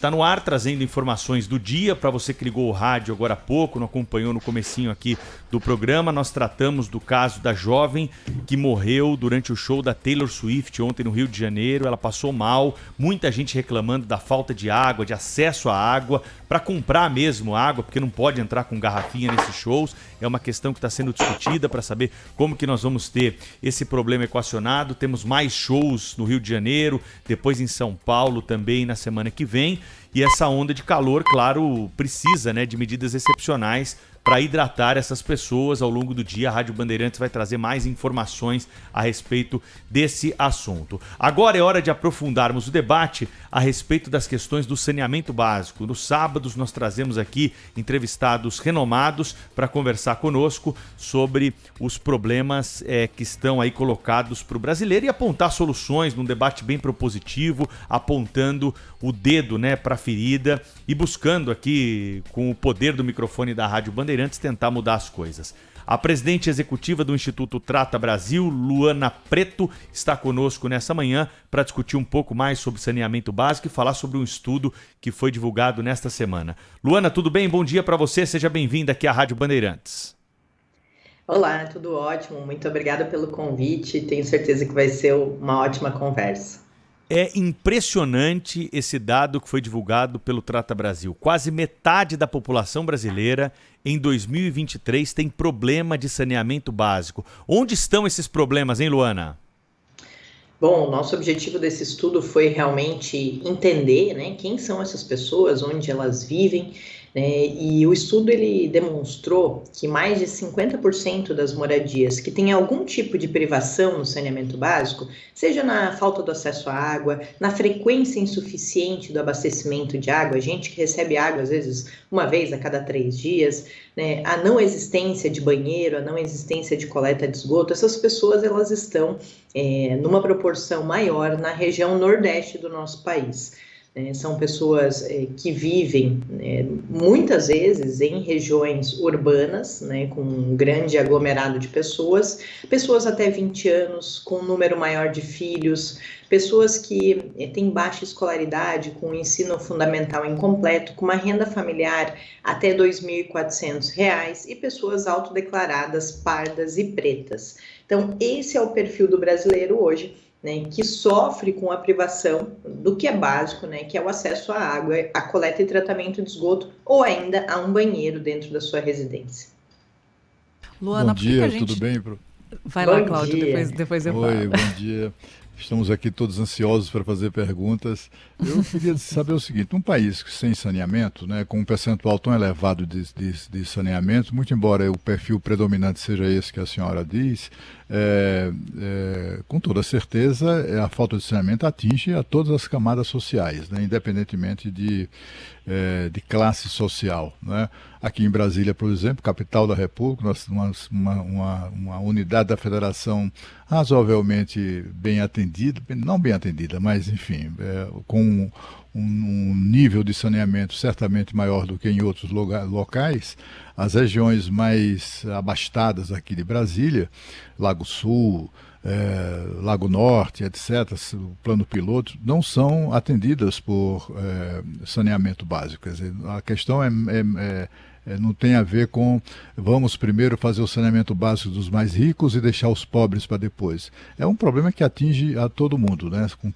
Está no ar trazendo informações do dia para você que ligou o rádio agora há pouco, não acompanhou no comecinho aqui do programa. Nós tratamos do caso da jovem que morreu durante o show da Taylor Swift ontem no Rio de Janeiro. Ela passou mal, muita gente reclamando da falta de água, de acesso à água, para comprar mesmo água, porque não pode entrar com garrafinha nesses shows. É uma questão que está sendo discutida para saber como que nós vamos ter esse problema equacionado. Temos mais shows no Rio de Janeiro, depois em São Paulo também na semana que vem. E essa onda de calor, claro, precisa, né, de medidas excepcionais para hidratar essas pessoas ao longo do dia. A Rádio Bandeirantes vai trazer mais informações a respeito desse assunto. Agora é hora de aprofundarmos o debate a respeito das questões do saneamento básico. Nos sábados nós trazemos aqui entrevistados renomados para conversar conosco sobre os problemas que estão aí colocados para o brasileiro e apontar soluções num debate bem propositivo, apontando o dedo, né, para a ferida e buscando aqui, com o poder do microfone da Rádio Bandeirantes, tentar mudar as coisas. A presidente executiva do Instituto Trata Brasil, Luana Preto, está conosco nessa manhã para discutir um pouco mais sobre saneamento básico e falar sobre um estudo que foi divulgado nesta semana. Luana, tudo bem? Bom dia para você, seja bem-vinda aqui à Rádio Bandeirantes. Olá, tudo ótimo, muito obrigada pelo convite, tenho certeza que vai ser uma ótima conversa. É impressionante esse dado que foi divulgado pelo Trata Brasil. Quase metade da população brasileira em 2023 tem problema de saneamento básico. Onde estão esses problemas, hein, Luana? Bom, o nosso objetivo desse estudo foi realmente entender, né, quem são essas pessoas, onde elas vivem, né, e o estudo ele demonstrou que mais de 50% das moradias que têm algum tipo de privação no saneamento básico, seja na falta do acesso à água, na frequência insuficiente do abastecimento de água, gente que recebe água às vezes uma vez a cada 3 dias, né, a não existência de banheiro, a não existência de coleta de esgoto, essas pessoas elas estão numa proporção maior na região nordeste do nosso país. São pessoas que vivem muitas vezes em regiões urbanas, né, com um grande aglomerado de pessoas, pessoas até 20 anos, com um número maior de filhos, pessoas que têm baixa escolaridade, com ensino fundamental incompleto, com uma renda familiar até R$ 2.400 e pessoas autodeclaradas pardas e pretas. Então, esse é o perfil do brasileiro hoje, né, que sofre com a privação do que é básico, né, que é o acesso à água, a coleta e tratamento de esgoto ou ainda a um banheiro dentro da sua residência. Luana, bom dia, tudo bem? Vai lá, Cláudio, depois eu falo. Oi, bom dia. Estamos aqui todos ansiosos para fazer perguntas. Eu queria saber o seguinte, um país sem saneamento, né, com um percentual tão elevado de saneamento, muito embora o perfil predominante seja esse que a senhora diz, com toda certeza a falta de saneamento atinge a todas as camadas sociais, né, independentemente de classe social, né? Aqui em Brasília, por exemplo, capital da República, nós temos uma unidade da federação razoavelmente bem atendida, não bem atendida, mas enfim, com um nível de saneamento certamente maior do que em outros locais. As regiões mais abastadas aqui de Brasília, Lago Sul, Lago Norte, etc., o plano piloto, não são atendidas por saneamento básico. Quer dizer, a questão não tem a ver com vamos primeiro fazer o saneamento básico dos mais ricos e deixar os pobres para depois. É um problema que atinge a todo mundo, né? Com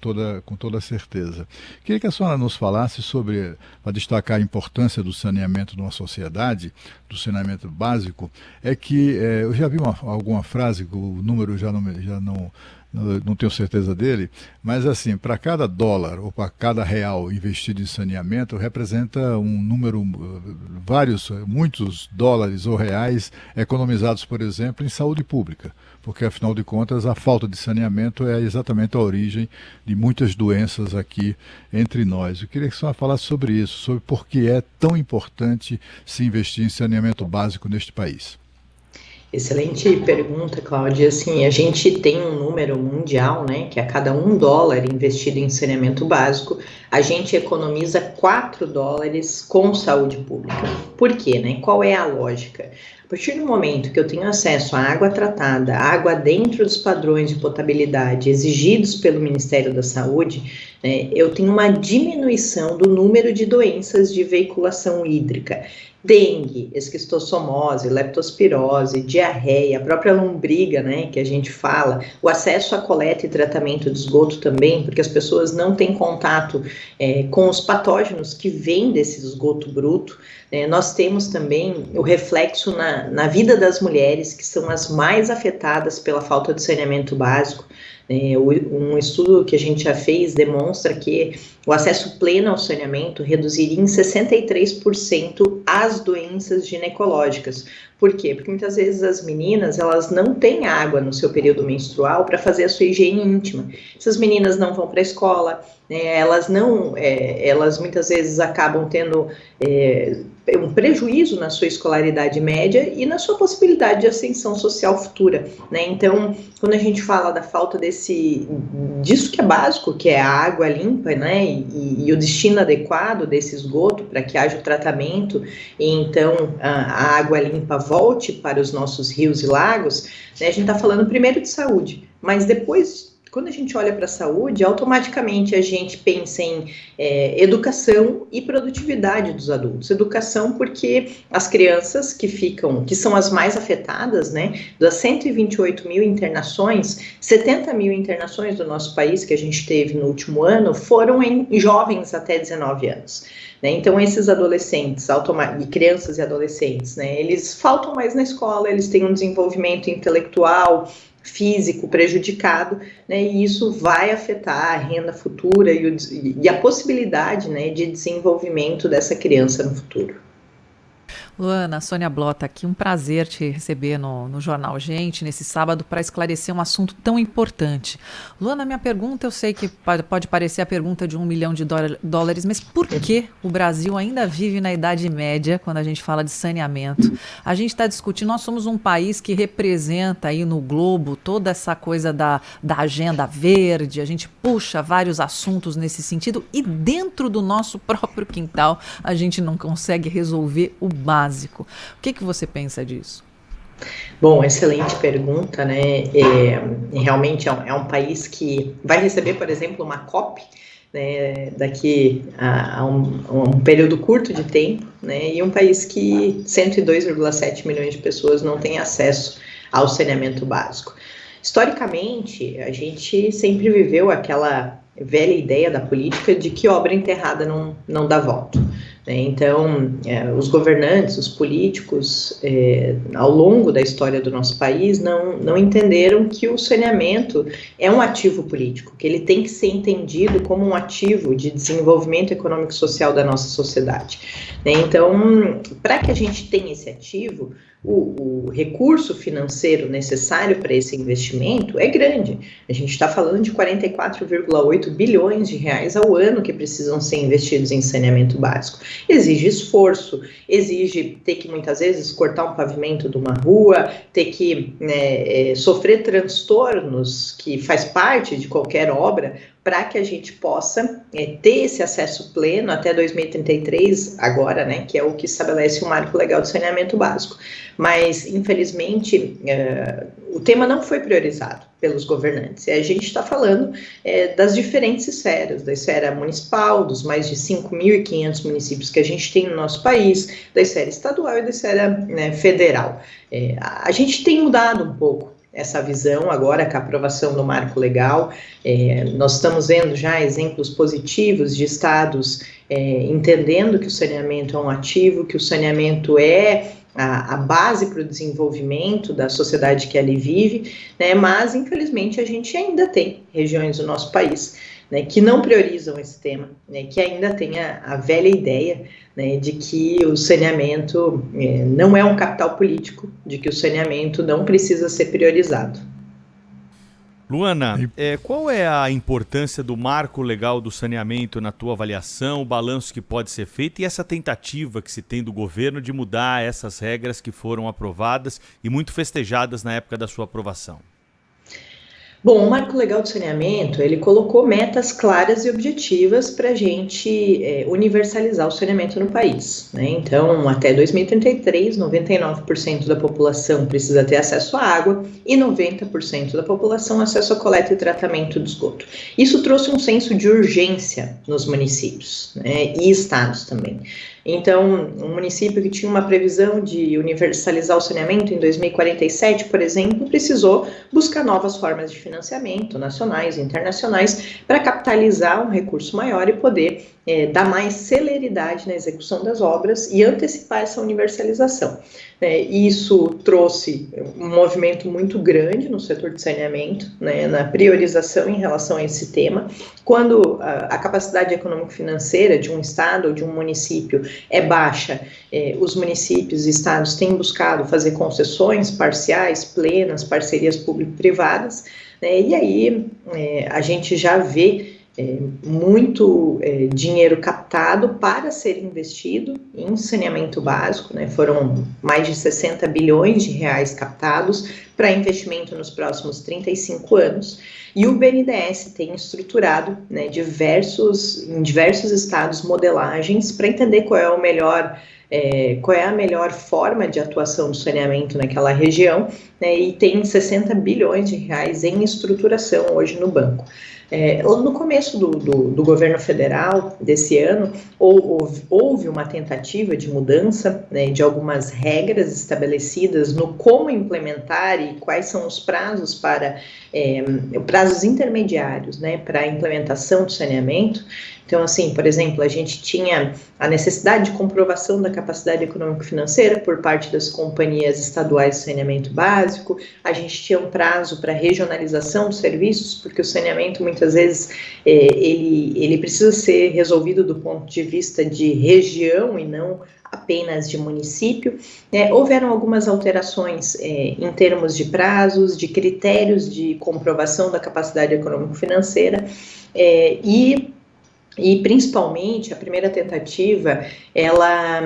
toda certeza. Queria que a senhora nos falasse sobre, para destacar a importância do saneamento numa sociedade, do saneamento básico, é que eu já vi alguma frase, o número já não tenho certeza dele, mas assim, para cada dólar ou para cada real investido em saneamento, representa um número, muitos dólares ou reais economizados, por exemplo, em saúde pública, porque afinal de contas a falta de saneamento é exatamente a origem de muitas doenças aqui entre nós. Eu queria que a senhora falasse sobre isso, sobre por que é tão importante se investir em saneamento básico neste país. Excelente pergunta, Cláudia. Assim, a gente tem um número mundial, né, que a cada $1 investido em saneamento básico, a gente economiza $4 com saúde pública. Por quê, né? Qual é a lógica? A partir do momento que eu tenho acesso à água tratada, água dentro dos padrões de potabilidade exigidos pelo Ministério da Saúde, né, eu tenho uma diminuição do número de doenças de veiculação hídrica. Dengue, esquistossomose, leptospirose, diarreia, a própria lombriga, né, que a gente fala, o acesso à coleta e tratamento de esgoto também, porque as pessoas não têm contato com os patógenos que vêm desse esgoto bruto. Nós temos também o reflexo na vida das mulheres, que são as mais afetadas pela falta de saneamento básico. Um estudo que a gente já fez demonstra que o acesso pleno ao saneamento reduziria em 63% as doenças ginecológicas. Por quê? Porque muitas vezes as meninas, elas não têm água no seu período menstrual para fazer a sua higiene íntima. Essas meninas não vão para a escola, elas muitas vezes acabam tendo um prejuízo na sua escolaridade média e na sua possibilidade de ascensão social futura, né? Então, quando a gente fala da falta disso que é básico, que é a água limpa, né, e o destino adequado desse esgoto para que haja o tratamento e então a água limpa volte para os nossos rios e lagos, né, a gente está falando primeiro de saúde, mas depois, quando a gente olha para a saúde, automaticamente a gente pensa em educação e produtividade dos adultos. Educação porque as crianças que são as mais afetadas, né, das 128 mil internações, 70 mil internações do nosso país que a gente teve no último ano foram em jovens até 19 anos. Então, esses adolescentes, e crianças e adolescentes, né, eles faltam mais na escola, eles têm um desenvolvimento intelectual, físico prejudicado, né, e isso vai afetar a renda futura e a possibilidade, né, de desenvolvimento dessa criança no futuro. Luana, Sônia Blota aqui, um prazer te receber no Jornal Gente, nesse sábado, para esclarecer um assunto tão importante. Luana, minha pergunta, eu sei que pode parecer a pergunta de $1 milhão, mas por que o Brasil ainda vive na Idade Média, quando a gente fala de saneamento? A gente está discutindo, nós somos um país que representa aí no globo toda essa coisa da agenda verde, a gente puxa vários assuntos nesse sentido, e dentro do nosso próprio quintal, a gente não consegue resolver o básico. O que você pensa disso? Bom, excelente pergunta, né? Realmente é um país que vai receber, por exemplo, uma COP, né, daqui a um período curto de tempo, né? E um país que 102,7 milhões de pessoas não têm acesso ao saneamento básico. Historicamente, a gente sempre viveu aquela velha ideia da política de que obra enterrada não dá volta. Então, os governantes, os políticos, ao longo da história do nosso país, não entenderam que o saneamento é um ativo político, que ele tem que ser entendido como um ativo de desenvolvimento econômico e social da nossa sociedade. Então, para que a gente tenha esse ativo, o recurso financeiro necessário para esse investimento é grande. A gente está falando de 44,8 bilhões de reais ao ano que precisam ser investidos em saneamento básico. Exige esforço, exige ter que muitas vezes cortar um pavimento de uma rua, ter que sofrer transtornos que faz parte de qualquer obra, para que a gente possa ter esse acesso pleno até 2033, agora, né, que é o que estabelece o marco legal de saneamento básico. Mas, infelizmente, o tema não foi priorizado pelos governantes. E a gente está falando das diferentes esferas, da esfera municipal, dos mais de 5.500 municípios que a gente tem no nosso país, da esfera estadual e da esfera federal. A gente tem mudado um pouco essa visão agora com a aprovação do marco legal. Nós estamos vendo já exemplos positivos de estados entendendo que o saneamento é um ativo, que o saneamento é a base para o desenvolvimento da sociedade que ali vive, né? Mas infelizmente a gente ainda tem regiões do nosso país, né, que não priorizam esse tema, né, que ainda tem a velha ideia, né, de que o saneamento não é um capital político, de que o saneamento não precisa ser priorizado. Luana, qual é a importância do marco legal do saneamento na tua avaliação, o balanço que pode ser feito e essa tentativa que se tem do governo de mudar essas regras que foram aprovadas e muito festejadas na época da sua aprovação? Bom, o Marco Legal do Saneamento, ele colocou metas claras e objetivas para a gente universalizar o saneamento no país, né? Então, até 2033, 99% da população precisa ter acesso à água e 90% da população acesso à coleta e tratamento de esgoto. Isso trouxe um senso de urgência nos municípios, né, e estados também. Então, um município que tinha uma previsão de universalizar o saneamento em 2047, por exemplo, precisou buscar novas formas de financiamento, nacionais e internacionais, para capitalizar um recurso maior e poder dar mais celeridade na execução das obras e antecipar essa universalização. Isso trouxe um movimento muito grande no setor de saneamento, né, na priorização em relação a esse tema. Quando a capacidade econômico-financeira de um estado ou de um município é baixa, os municípios e estados têm buscado fazer concessões parciais, plenas, parcerias público-privadas, né, e aí a gente já vê muito dinheiro captado para ser investido em saneamento básico, né? Foram mais de 60 bilhões de reais captados para investimento nos próximos 35 anos, e o BNDES tem estruturado, né, em diversos estados modelagens para entender qual é a melhor forma de atuação do saneamento naquela região, né, e tem 60 bilhões de reais em estruturação hoje no banco. No começo do governo federal desse ano, houve uma tentativa de mudança, né, de algumas regras estabelecidas no como implementar e quais são os prazos prazos intermediários, né, para a implementação do saneamento. Então, assim, por exemplo, a gente tinha a necessidade de comprovação da capacidade econômico-financeira por parte das companhias estaduais de saneamento básico, a gente tinha um prazo para regionalização dos serviços, porque o saneamento, muitas vezes, ele precisa ser resolvido do ponto de vista de região e não apenas de município. Houveram algumas alterações em termos de prazos, de critérios de comprovação da capacidade econômico-financeira, e principalmente a primeira tentativa, ela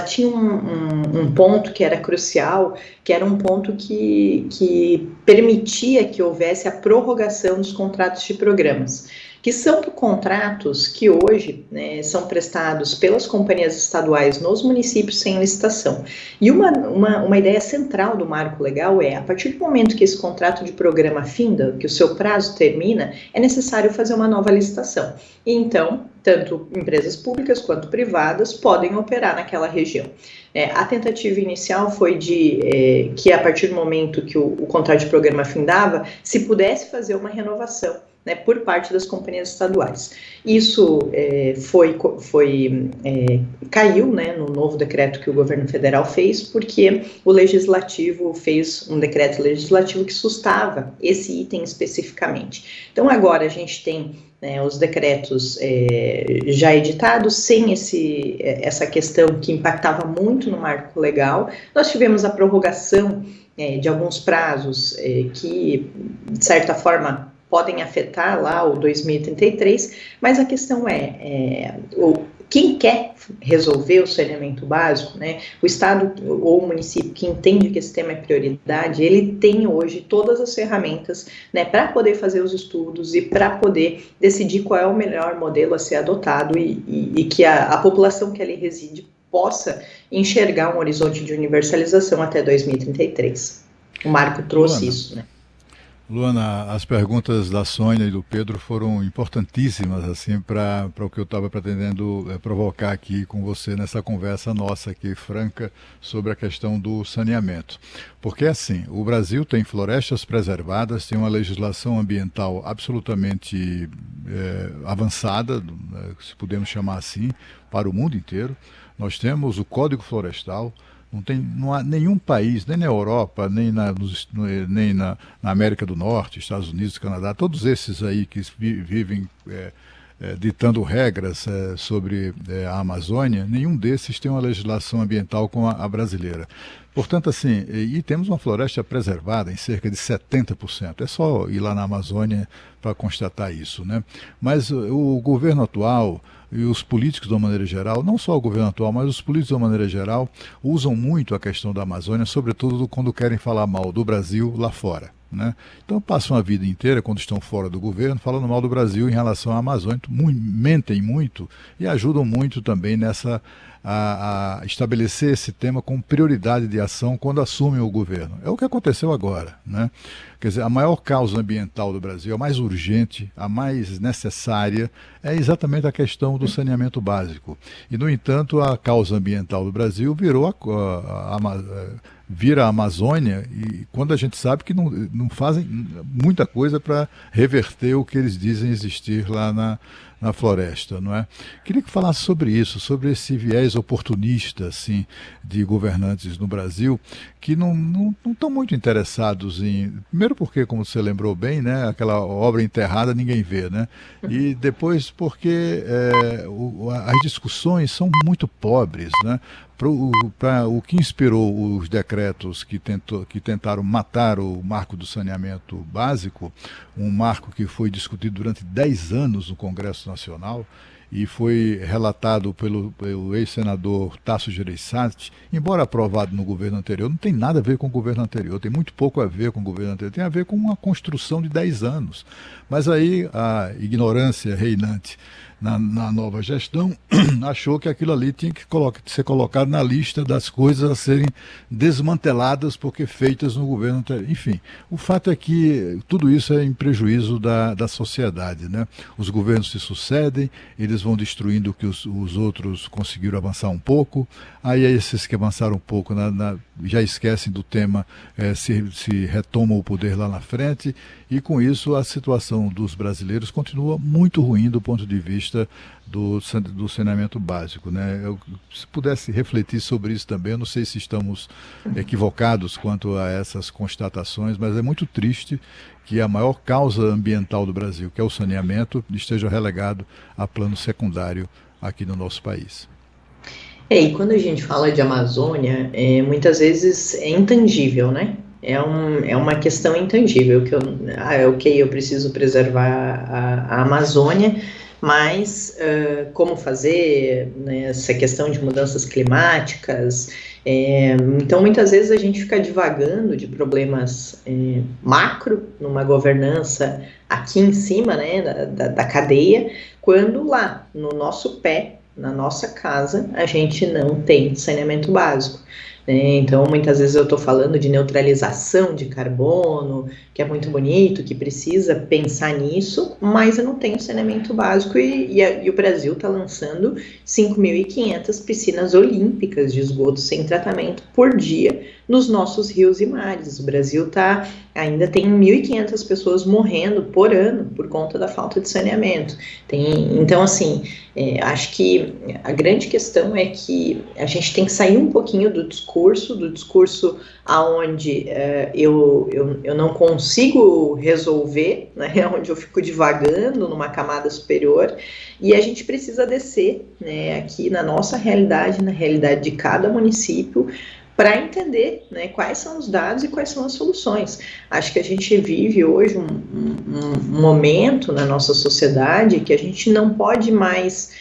tinha um ponto que era crucial, que era um ponto que permitia que houvesse a prorrogação dos contratos de programas, que são contratos que hoje, né, são prestados pelas companhias estaduais nos municípios sem licitação. E uma ideia central do marco legal a partir do momento que esse contrato de programa finda, que o seu prazo termina, é necessário fazer uma nova licitação. E então, tanto empresas públicas quanto privadas podem operar naquela região. A tentativa inicial foi de que, a partir do momento que o contrato de programa findava, se pudesse fazer uma renovação, né, por parte das companhias estaduais. Isso caiu, né, no novo decreto que o governo federal fez, porque o legislativo fez um decreto legislativo que sustava esse item especificamente. Então, agora a gente tem os decretos já editados, sem essa questão que impactava muito no marco legal. Nós tivemos a prorrogação de alguns prazos que, de certa forma, podem afetar lá o 2033, mas a questão quem quer resolver o saneamento básico, né, o estado ou o município que entende que esse tema é prioridade, ele tem hoje todas as ferramentas, né, para poder fazer os estudos e para poder decidir qual é o melhor modelo a ser adotado e que a população que ali reside possa enxergar um horizonte de universalização até 2033. O Marco trouxe isso, né? Luana, as perguntas da Sônia e do Pedro foram importantíssimas assim para o que eu estava pretendendo provocar aqui com você nessa conversa nossa aqui, franca, sobre a questão do saneamento. Porque assim, o Brasil tem florestas preservadas, tem uma legislação ambiental absolutamente avançada, se podemos chamar assim, para o mundo inteiro. Nós temos o Código Florestal. Não há nenhum país, nem na Europa, nem na América do Norte, Estados Unidos, Canadá, todos esses aí que vivem ditando regras sobre a Amazônia, nenhum desses tem uma legislação ambiental como a brasileira. Portanto, assim, e temos uma floresta preservada em cerca de 70%. É só ir lá na Amazônia para constatar isso, né? Mas o governo atual e os políticos de uma maneira geral, não só o governo atual, mas os políticos de uma maneira geral, usam muito a questão da Amazônia, sobretudo quando querem falar mal do Brasil lá fora, né? Então passam a vida inteira, quando estão fora do governo, falando mal do Brasil em relação à Amazônia, mentem muito e ajudam muito também nessa a estabelecer esse tema como prioridade de ação quando assumem o governo. É o que aconteceu agora, né? Quer dizer, a maior causa ambiental do Brasil, a mais urgente, a mais necessária, é exatamente a questão do saneamento básico. E, no entanto, a causa ambiental do Brasil vira a Amazônia, e quando a gente sabe que não fazem muita coisa para reverter o que eles dizem existir lá na floresta, não é? Queria que falasse sobre isso, sobre esse viés oportunista, assim, de governantes no Brasil, que não estão muito interessados em... Primeiro porque, como você lembrou bem, né, aquela obra enterrada ninguém vê, né? E depois porque as discussões são muito pobres, né? O que inspirou os decretos que tentaram matar o marco do saneamento básico, um marco que foi discutido durante 10 anos no Congresso Nacional e foi relatado pelo ex-senador Tasso Gereissati, embora aprovado no governo anterior, não tem nada a ver com o governo anterior, tem muito pouco a ver com o governo anterior, tem a ver com uma construção de 10 anos. Mas aí a ignorância reinante na nova gestão achou que aquilo ali tinha que ser colocado na lista das coisas a serem desmanteladas porque feitas no governo anterior. Enfim, o fato é que tudo isso é em prejuízo da sociedade, né? Os governos se sucedem, eles vão destruindo o que os outros conseguiram avançar um pouco, aí esses que avançaram um pouco já esquecem do tema, se retomam o poder lá na frente, e com isso a situação dos brasileiros continua muito ruim do ponto de vista do saneamento básico, né? Se pudesse refletir sobre isso também, eu não sei se estamos equivocados quanto a essas constatações, mas é muito triste que a maior causa ambiental do Brasil, que é o saneamento, esteja relegado a plano secundário aqui no nosso país. E quando a gente fala de Amazônia, muitas vezes é intangível, né? É uma questão intangível, eu preciso preservar a Amazônia, mas como fazer, né, essa questão de mudanças climáticas, então muitas vezes a gente fica divagando de problemas macro, numa governança aqui em cima, né, da cadeia, quando lá no nosso pé, na nossa casa, a gente não tem saneamento básico. Então, muitas vezes eu estou falando de neutralização de carbono, que é muito bonito, que precisa pensar nisso, mas eu não tenho saneamento básico e o Brasil está lançando 5.500 piscinas olímpicas de esgoto sem tratamento por dia nos nossos rios e mares. O Brasil ainda tem 1.500 pessoas morrendo por ano por conta da falta de saneamento. Então, assim, acho que a grande questão é que a gente tem que sair um pouquinho do discurso aonde eu não consigo resolver, né, onde eu fico divagando numa camada superior, e a gente precisa descer, né, aqui na nossa realidade, na realidade de cada município, para entender, né, quais são os dados e quais são as soluções. Acho que a gente vive hoje um momento na nossa sociedade que a gente não pode mais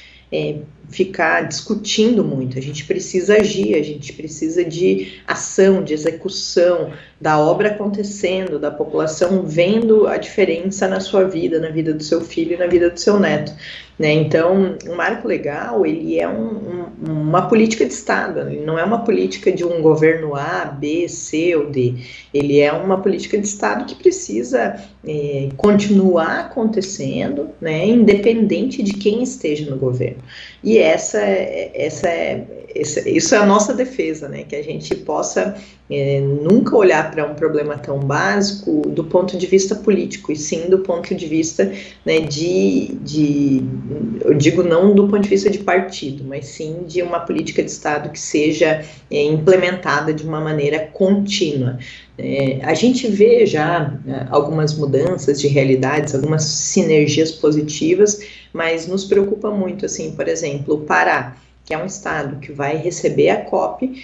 ficar discutindo muito, a gente precisa agir, a gente precisa de ação, de execução, da obra acontecendo, da população vendo a diferença na sua vida, na vida do seu filho e na vida do seu neto, né? Então, o marco legal, ele é uma política de Estado, ele não é uma política de um governo A, B, C ou D, ele é uma política de Estado que precisa continuar acontecendo, né, independente de quem esteja no governo. E isso é a nossa defesa, né? Que a gente possa nunca olhar para um problema tão básico do ponto de vista político, e sim do ponto de vista, né, eu digo não do ponto de vista de partido, mas sim de uma política de Estado que seja implementada de uma maneira contínua. A gente vê já algumas mudanças de realidades, algumas sinergias positivas, mas nos preocupa muito, assim, por exemplo, o Pará, que é um estado que vai receber a COP,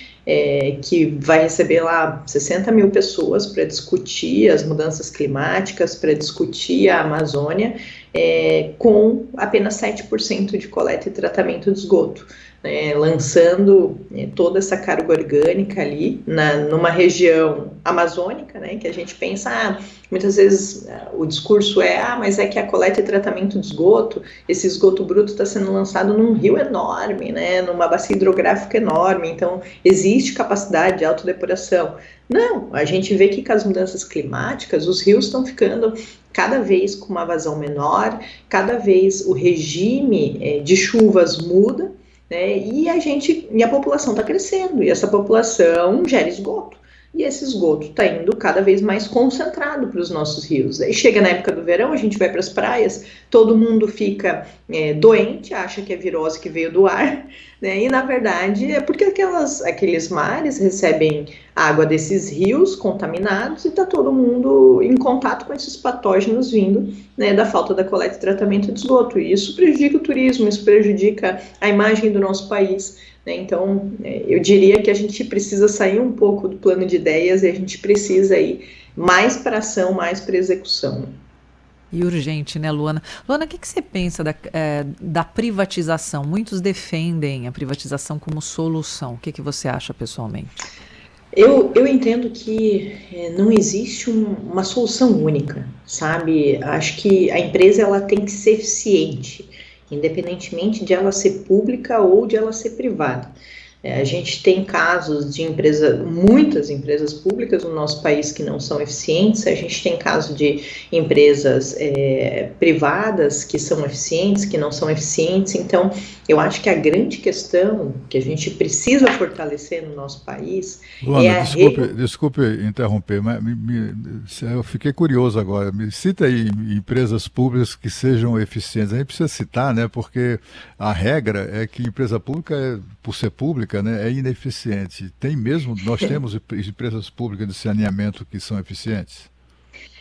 que vai receber lá 60 mil pessoas para discutir as mudanças climáticas, para discutir a Amazônia, com apenas 7% de coleta e tratamento de esgoto. Lançando toda essa carga orgânica ali numa região amazônica, que a gente pensa, muitas vezes o discurso mas é que a coleta e tratamento de esgoto, esse esgoto bruto está sendo lançado num rio enorme, numa bacia hidrográfica enorme, então existe capacidade de autodepuração. Não, a gente vê que com as mudanças climáticas, os rios estão ficando cada vez com uma vazão menor, cada vez o regime de chuvas muda, e a população está crescendo, e essa população gera esgoto, e esse esgoto está indo cada vez mais concentrado para os nossos rios. Aí chega na época do verão, a gente vai para as praias, todo mundo fica doente, acha que é virose que veio do ar, e na verdade é porque aqueles mares recebem água desses rios contaminados e está todo mundo em contato com esses patógenos vindo da falta da coleta e tratamento de esgoto. E isso prejudica o turismo, isso prejudica a imagem do nosso país. Então, eu diria que a gente precisa sair um pouco do plano de ideias e a gente precisa ir mais para ação, mais para execução. E urgente, né, Luana? Luana, o que você pensa da privatização? Muitos defendem a privatização como solução. O que você acha pessoalmente? Eu entendo que não existe uma solução única, sabe? Acho que a empresa ela tem que ser eficiente, independentemente de ela ser pública ou de ela ser privada. A gente tem casos de muitas empresas públicas no nosso país que não são eficientes, a gente tem casos de empresas privadas que são eficientes, que não são eficientes. Então, eu acho que a grande questão que a gente precisa fortalecer no nosso país Luana, desculpe interromper, mas eu fiquei curioso agora. Me cita aí empresas públicas que sejam eficientes. A gente precisa citar, porque a regra é que empresa pública, por ser pública, é ineficiente. Nós temos empresas públicas de saneamento que são eficientes?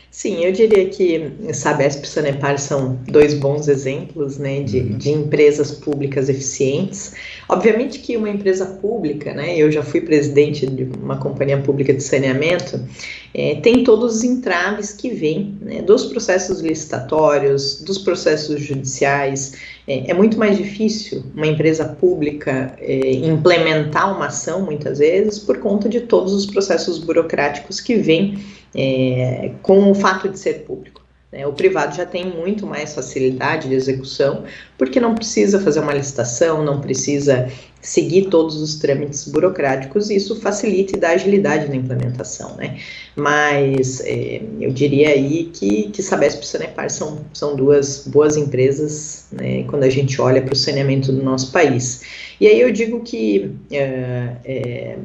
Sim, eu diria que Sabesp e Sanepar são dois bons exemplos de empresas públicas eficientes. Obviamente que uma empresa pública, eu já fui presidente de uma companhia pública de saneamento, tem todos os entraves que vêm dos processos licitatórios, dos processos judiciais. É muito mais difícil uma empresa pública implementar uma ação, muitas vezes, por conta de todos os processos burocráticos que vêm com o fato de ser público. O privado já tem muito mais facilidade de execução, porque não precisa fazer uma licitação, não precisa seguir todos os trâmites burocráticos, e isso facilita e dá agilidade na implementação, Mas eu diria aí que Sabesp e Sanepar são duas boas empresas, quando a gente olha para o saneamento do nosso país. E aí eu digo que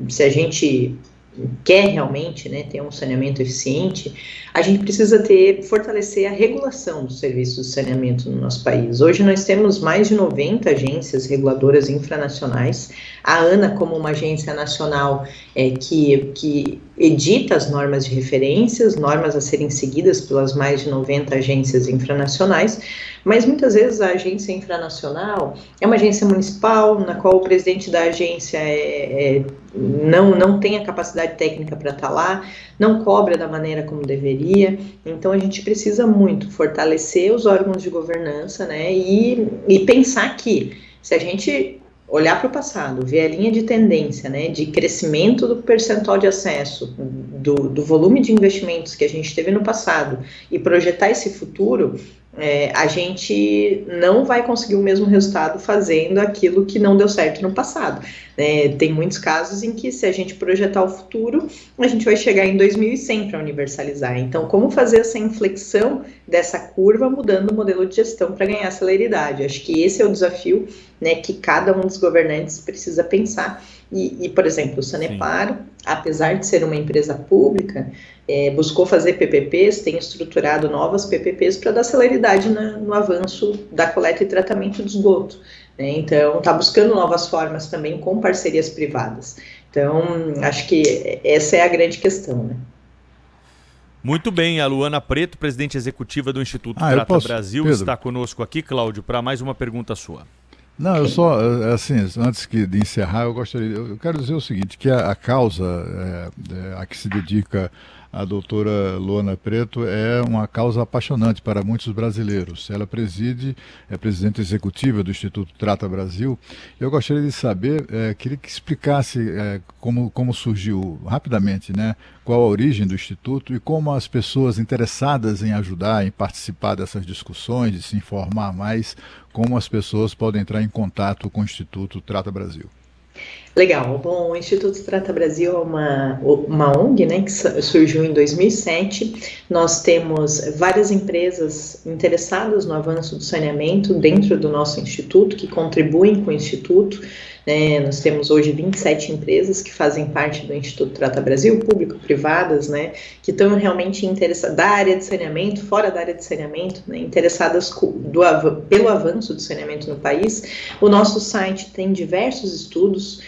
se a gente quer realmente ter um saneamento eficiente, a gente precisa fortalecer a regulação dos serviços de saneamento no nosso país. Hoje nós temos mais de 90 agências reguladoras infranacionais, a ANA como uma agência nacional que edita as normas de referências, normas a serem seguidas pelas mais de 90 agências infranacionais, mas muitas vezes a agência infranacional é uma agência municipal, na qual o presidente da agência não tem a capacidade técnica para estar lá, não cobra da maneira como deveria. Então a gente precisa muito fortalecer os órgãos de governança, e pensar que se a gente olhar para o passado, ver a linha de tendência, de crescimento do percentual de acesso, do volume de investimentos que a gente teve no passado e projetar esse futuro, a gente não vai conseguir o mesmo resultado fazendo aquilo que não deu certo no passado. Tem muitos casos em que, se a gente projetar o futuro, a gente vai chegar em 2100 para universalizar. Então, como fazer essa inflexão dessa curva, mudando o modelo de gestão para ganhar celeridade? Acho que esse é o desafio que cada um dos governantes precisa pensar. E por exemplo, o Sanepar, apesar de ser uma empresa pública, buscou fazer PPPs, tem estruturado novas PPPs para dar celeridade no avanço da coleta e tratamento de esgoto. Então, está buscando novas formas também com parcerias privadas. Então, acho que essa é a grande questão, Muito bem, a Luana Preto, presidente executiva do Instituto Trata Brasil, Pedro, está conosco aqui, Cláudio, para mais uma pergunta sua. Não, eu só, assim, antes de encerrar, eu quero dizer o seguinte, que a causa a que se dedica a doutora Luana Preto é uma causa apaixonante para muitos brasileiros. Ela é presidente executiva do Instituto Trata Brasil. Eu gostaria de saber, queria que explicasse como surgiu rapidamente, né, qual a origem do Instituto e como as pessoas interessadas em ajudar, em participar dessas discussões, de se informar mais, como as pessoas podem entrar em contato com o Instituto Trata Brasil. Legal. Bom, o Instituto Trata Brasil é uma ONG, né, que surgiu em 2007. Nós temos várias empresas interessadas no avanço do saneamento dentro do nosso instituto, que contribuem com o instituto. Nós temos hoje 27 empresas que fazem parte do Instituto Trata Brasil, público-privadas, né, que estão realmente interessadas da área de saneamento, fora da área de saneamento, né, interessadas pelo avanço do saneamento no país. O nosso site tem diversos estudos,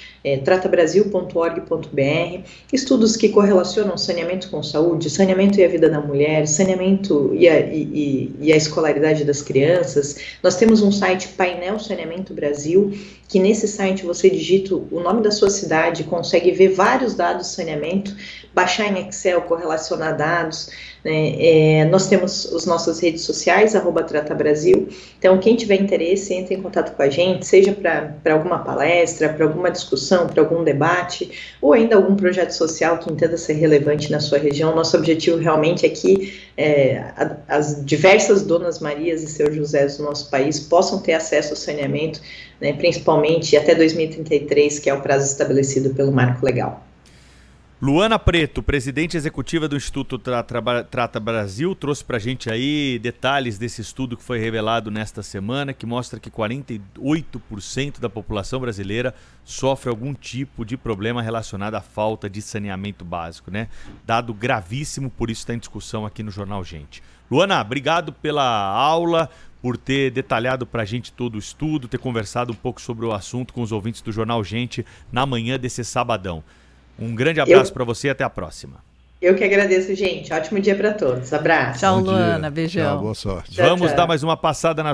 tratabrasil.org.br, estudos que correlacionam saneamento com saúde, saneamento e a vida da mulher, saneamento e a escolaridade das crianças. Nós temos um site, Painel Saneamento Brasil, que nesse site você digita o nome da sua cidade, consegue ver vários dados de saneamento, baixar em Excel, correlacionar dados. Nós temos as nossas redes sociais, @tratabrasil. Então, quem tiver interesse, entre em contato com a gente, seja para alguma palestra, para alguma discussão, para algum debate, ou ainda algum projeto social que entenda ser relevante na sua região. Nosso objetivo realmente é que as diversas Donas Marias e Seu Josés do nosso país possam ter acesso ao saneamento, né, principalmente até 2033, que é o prazo estabelecido pelo Marco Legal. Luana Preto, presidente executiva do Instituto Trata Brasil, trouxe para a gente aí detalhes desse estudo que foi revelado nesta semana, que mostra que 48% da população brasileira sofre algum tipo de problema relacionado à falta de saneamento básico, né? Dado gravíssimo, por isso está em discussão aqui no Jornal Gente. Luana, obrigado pela aula, por ter detalhado para a gente todo o estudo, ter conversado um pouco sobre o assunto com os ouvintes do Jornal Gente na manhã desse sabadão. Um grande abraço para você e até a próxima. Eu que agradeço, gente. Ótimo dia para todos. Abraço. Tchau, Luana. Beijão. Tchau, boa sorte. Vamos dar mais uma passada nas